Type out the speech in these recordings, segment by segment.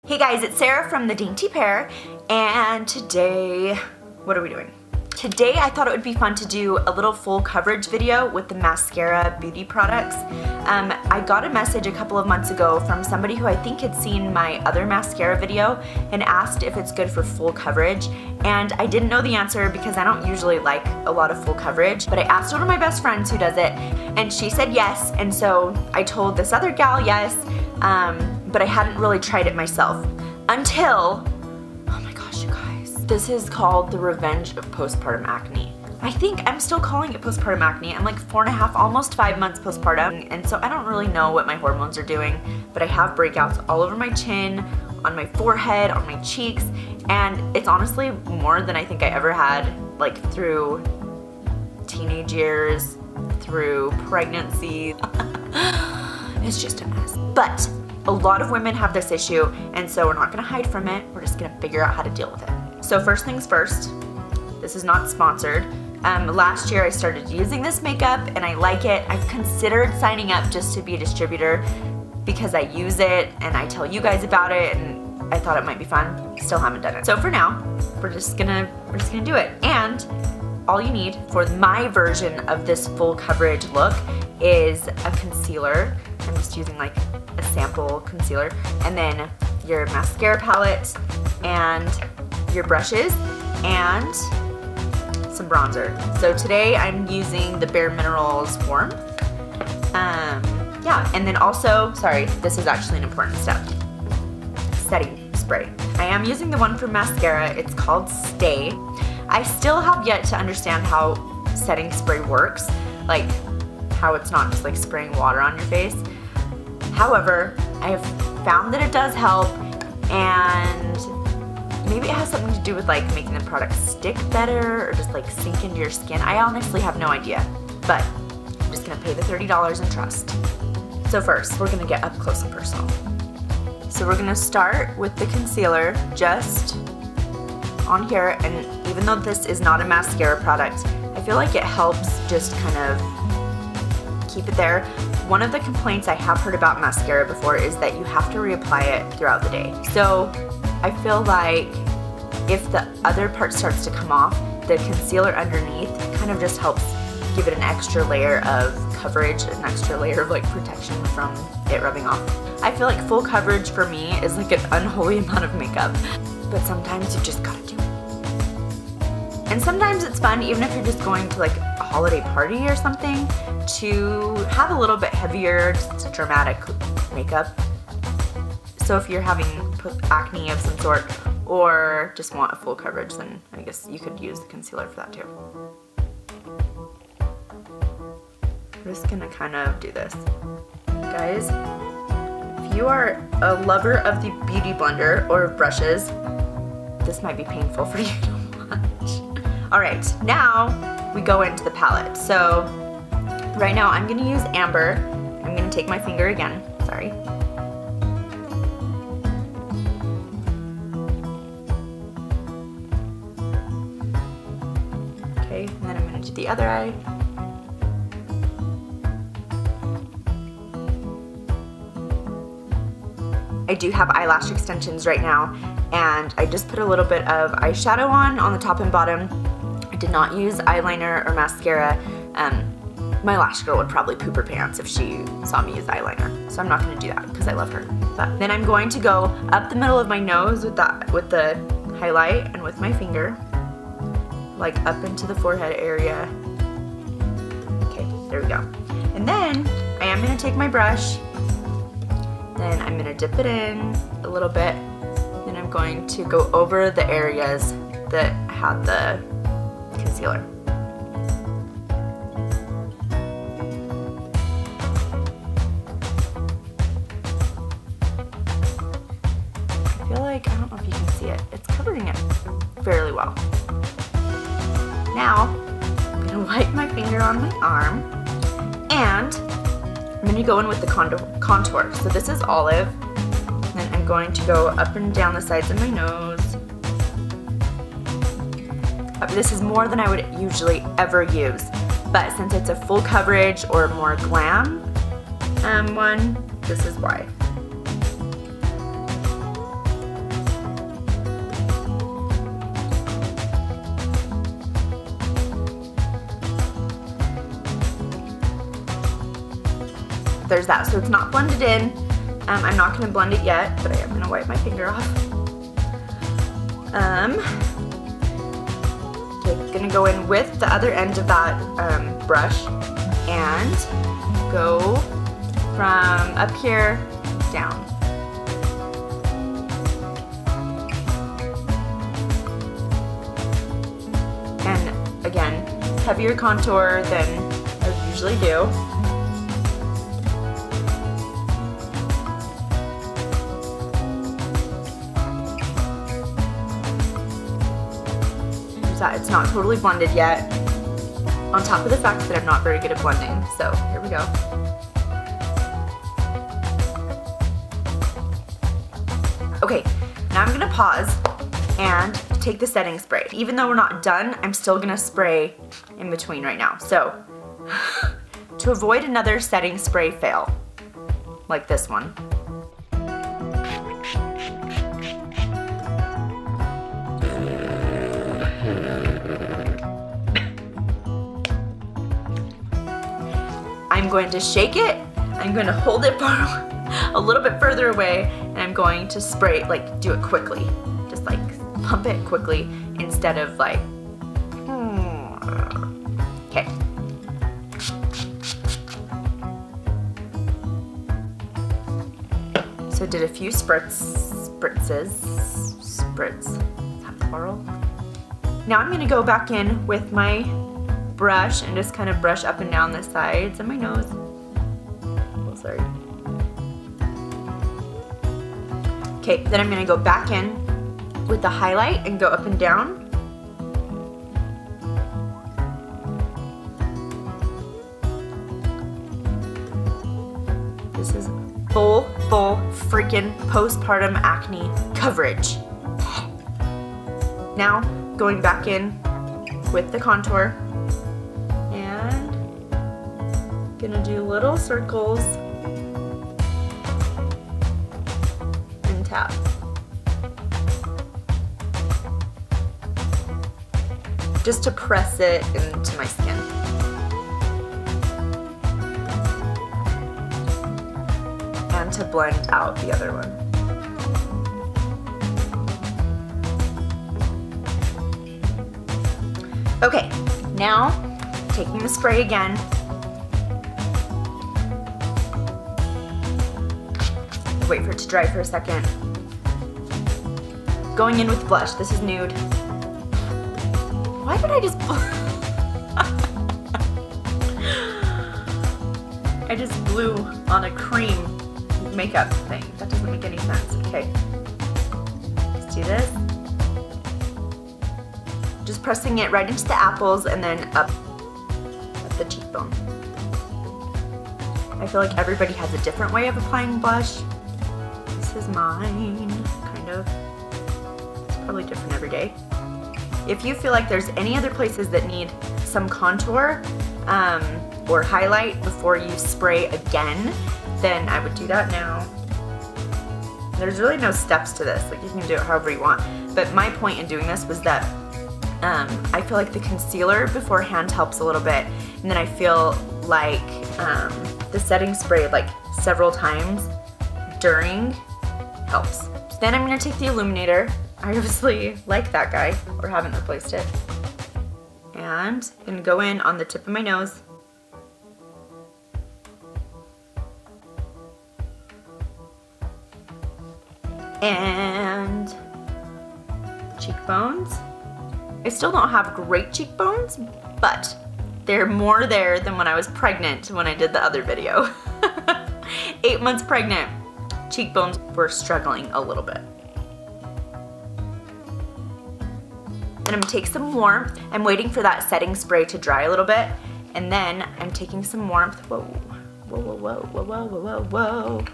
Hey guys, it's Sarah from the Dainty Pear, and today, what are we doing? Today I thought it would be fun to do a little full coverage video with the Maskcara beauty products. I got a message a couple of months ago from somebody who I think had seen my other mascara video and asked if it's good for full coverage, and I didn't know the answer because I don't usually like a lot of full coverage, but I asked one of my best friends who does it and she said yes, and so I told this other gal yes, but I hadn't really tried it myself until, oh my gosh you guys, this is called the Revenge of Postpartum Acne. I think I'm still calling it postpartum acne. I'm like 4.5, almost 5 months postpartum, and so I don't really know what my hormones are doing, but I have breakouts all over my chin, on my forehead, on my cheeks, and it's honestly more than I think I ever had, like through teenage years, through pregnancy. It's just a mess. But a lot of women have this issue, and so we're not gonna hide from it. We're just gonna figure out how to deal with it. So first things first, this is not sponsored. Last year I started using this makeup and I like it. I've considered signing up just to be a distributor because I use it and I tell you guys about it, and I thought it might be fun. Still haven't done it. So for now, we're just gonna do it. And all you need for my version of this full coverage look is a concealer. I'm just using like a sample concealer, and then your mascara palette and your brushes and some bronzer. So today I'm using the Bare Minerals Warmth. Yeah, and then also, sorry, this is actually an important step. Setting spray. I am using the one from Maskcara. It's called Stay. I still have yet to understand how setting spray works, like how it's not just like spraying water on your face. However, I have found that it does help, and maybe it has something to do with like making the product stick better or just like sink into your skin. I honestly have no idea, but I'm just gonna pay the $30 and trust. So first, we're gonna get up close and personal. So we're gonna start with the concealer just on here, and even though this is not a mascara product, I feel like it helps just kind of keep it there. One of the complaints I have heard about mascara before is that you have to reapply it throughout the day. So I feel like if the other part starts to come off, the concealer underneath kind of just helps give it an extra layer of coverage, an extra layer of like protection from it rubbing off. I feel like full coverage for me is like an unholy amount of makeup, but sometimes you just gotta do it. And sometimes it's fun, even if you're just going to like a holiday party or something, to have a little bit heavier, just dramatic makeup. So if you're having acne of some sort or just want a full coverage, then I guess you could use the concealer for that too. I'm just gonna kind of do this. Guys, if you are a lover of the Beauty Blender or brushes, this might be painful for you to watch. Alright, now we go into the palette. So right now I'm gonna use Amber. I'm gonna take my finger again, sorry. Okay, and then I'm gonna do the other eye. I do have eyelash extensions right now, and I just put a little bit of eyeshadow on the top and bottom. I did not use eyeliner or mascara. My lash girl would probably poop her pants if she saw me use eyeliner, so I'm not going to do that because I love her. But then I'm going to go up the middle of my nose with the highlight and with my finger, like up into the forehead area. Okay, there we go. And then I am going to take my brush. Then I'm going to dip it in a little bit. Then I'm going to go over the areas that had the concealer. I feel like, I don't know if you can see it, it's covering it fairly well. Now, I'm going to wipe my finger on my arm, and I'm going to go in with the contour. So this is olive, and then I'm going to go up and down the sides of my nose. This is more than I would usually ever use, but since it's a full coverage or more glam one, this is why. there's that. So it's not blended in. I'm not gonna blend it yet, but I am gonna wipe my finger off. Okay, gonna go in with the other end of that brush and go from up here down. And again, heavier contour than I usually do. It's not totally blended yet, on top of the fact that I'm not very good at blending. So here we go. Okay, now I'm gonna pause and take the setting spray. Even though we're not done, I'm still gonna spray in between right now. So to avoid another setting spray fail, like this one, I'm going to shake it, I'm going to hold it a little bit further away, and I'm going to spray, like do it quickly. Just like pump it quickly instead of like, okay. So did a few spritzes, is that plural? Now I'm gonna go back in with my brush and just kind of brush up and down the sides of my nose. Oh, sorry. Okay, then I'm gonna go back in with the highlight and go up and down. This is full freaking postpartum acne coverage. Now, going back in with the contour. Gonna do little circles and tap. Just to press it into my skin. And to blend out the other one. Okay, now taking the spray again. Wait for it to dry for a second. Going in with blush. This is nude. Why did I just I just blew on a cream makeup thing. That doesn't make any sense. Okay. Let's do this. Just pressing it right into the apples and then up the cheekbone. I feel like everybody has a different way of applying blush. This is mine, kind of. It's probably different every day. If you feel like there's any other places that need some contour or highlight before you spray again, then I would do that now. There's really no steps to this, like you can do it however you want. But my point in doing this was that I feel like the concealer beforehand helps a little bit, and then I feel like the setting spray like several times during helps. So then I'm gonna take the illuminator. I obviously like that guy, or haven't replaced it. And I'm gonna go in on the tip of my nose. And cheekbones. I still don't have great cheekbones, but they're more there than when I was pregnant when I did the other video. 8 months pregnant, cheekbones were struggling a little bit. And I'm gonna take some warmth. I'm waiting for that setting spray to dry a little bit, and then I'm taking some warmth. Whoa, whoa, whoa, whoa, whoa, whoa, whoa, whoa, whoa.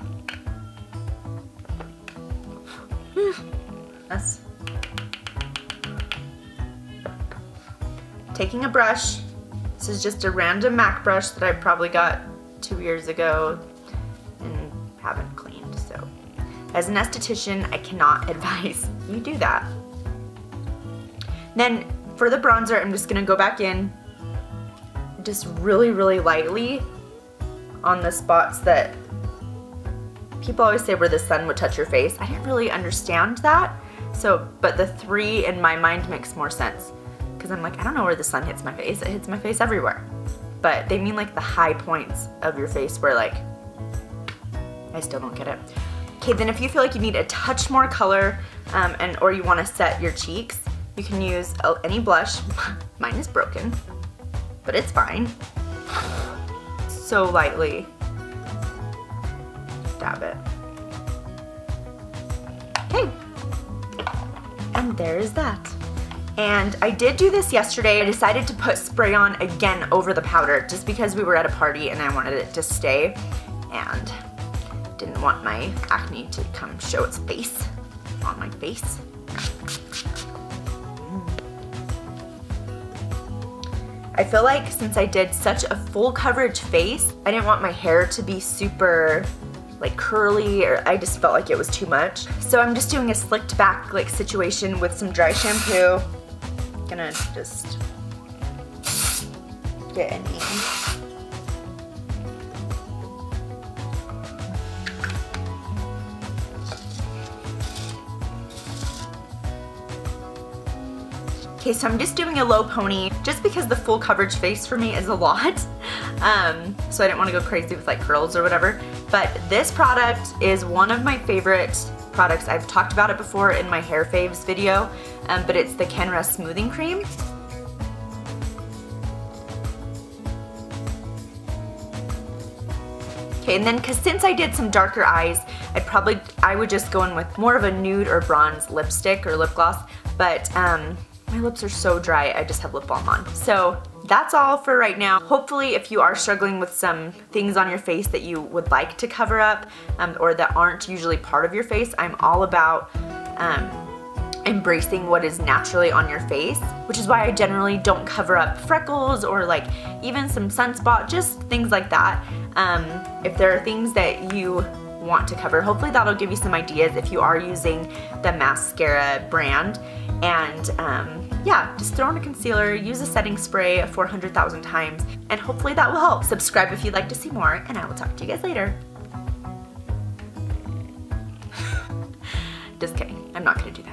That's taking a brush. This is just a random MAC brush that I probably got 2 years ago and haven't cleaned. So, as an esthetician, I cannot advise you do that. Then for the bronzer, I'm just gonna go back in, just really, really lightly on the spots that people always say where the sun would touch your face. I didn't really understand that. So, but the 3 in my mind makes more sense. Because I'm like, I don't know where the sun hits my face. It hits my face everywhere. But they mean like the high points of your face where like, I still don't get it. Okay, then if you feel like you need a touch more color or you want to set your cheeks, you can use any blush. Mine is broken, but it's fine. So lightly dab it. Okay, and there is that. And I did do this yesterday. I decided to put spray on again over the powder just because we were at a party and I wanted it to stay and didn't want my acne to come show its face on my face. I feel like since I did such a full coverage face, I didn't want my hair to be super like curly, or I just felt like it was too much. So I'm just doing a slicked back like situation with some dry shampoo. Gonna just get any. Okay, so I'm just doing a low pony just because the full coverage face for me is a lot. So I didn't want to go crazy with like curls or whatever. But this product is one of my favorite products. I've talked about it before in my hair faves video, but it's the Kenra Smoothing Cream. Okay, and then since I did some darker eyes, I would just go in with more of a nude or bronze lipstick or lip gloss, but my lips are so dry, I just have lip balm on. So that's all for right now. Hopefully if you are struggling with some things on your face that you would like to cover up or that aren't usually part of your face, I'm all about embracing what is naturally on your face, which is why I generally don't cover up freckles or like even some sunspot, just things like that. If there are things that you want to cover, hopefully that'll give you some ideas if you are using the Maskcara brand. And yeah, just throw in a concealer, use a setting spray 400,000 times, and hopefully that will help. Subscribe if you'd like to see more, and I will talk to you guys later. Just kidding, I'm not gonna do that.